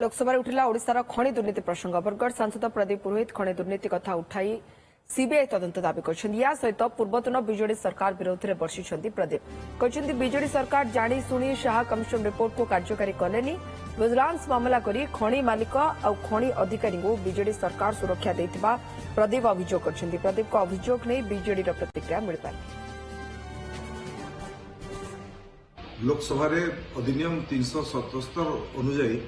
लोकसभा उठिला ओडिशार खଣି दुर्नीति प्रसंग बरगढ़ सांसद प्रदीप पुरोहित खଣି दुर्नीति कथा उठाई सीबीआई तदंत दाबी କରିଛନ୍ତି। या सहित पूर्वतन बीजेडी सरकार विरोध में बर्षिଛନ୍ତି प्रदीप କହିଛନ୍ତି बीजेडी सरकार जानी शुणी शाह कमिशन रिपोर्ट को कार्यकारी कलेनी विजिलेंस मामला करी खଣି मालिक और खଣି अधिकारी को बीजेडी सरकार सुरक्षा देथिबा प्रदीप अभियोग କରିଛନ୍ତି। प्रदीप को अभियोग नहीं बीजेडी प्रतिक्रिया मिल पारे। लोकसभा अधिनियम 377 अनुजाई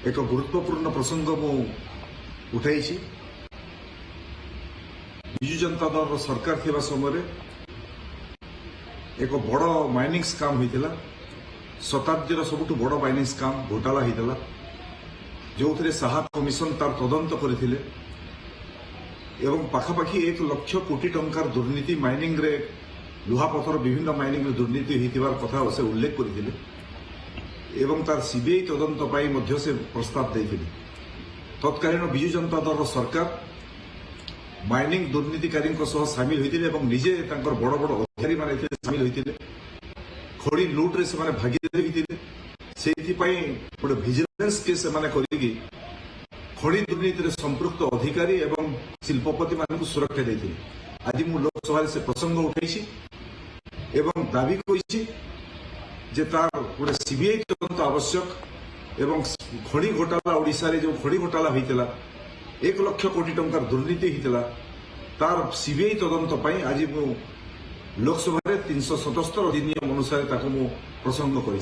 एक गुरुत्वपूर्ण प्रसंग मु उठाई। विजु जनता दल सरकार थिबा समय एक बड़ माइनिंग स्काम होता शताब्दीर सबुठ बड़ माइनिंग स्काम घोटाला होता जो साहा कमिशन तार तदंत करथिले एवं पाखापाखि 1 लाख कोटी टंकार दुर्नीति माइनिंग रे लुहापथर विभिन्न माइनिंग रे दुर्नीति होइतिबार कथा से उल्लेख करथिले एवं तार सीबीआई तदंत पाई मध्य से प्रस्ताव देथिले। तत्कालीन विजु जनता दल सरकार माइनिंग दुर्नीतिकारी सामिल होते एवं निजे बड़ बड़ अधिकारी माने सामिल होते खड़ी लुट्रे से भागीदारी होते से गोटे विजिलेंस केस से खड़ी दुर्नीति संपृक्त अधिकारी एवं शिल्पपति मान सुरक्षा देते। आज मु लोकसभा से प्रसंग उठाई एवं दाबी करी जे तार गोटे सीबीआई तदंत आवश्यक एवं खड़ी घोटाला ओडिशा रे जो खड़ी घोटाला होता 1 लाख कोटी टंकार दुर्नीति होता तार सीबीआई तदंत पाई आज मु लोकसभा 377 अधिनियम अनुसार प्रसंग करी।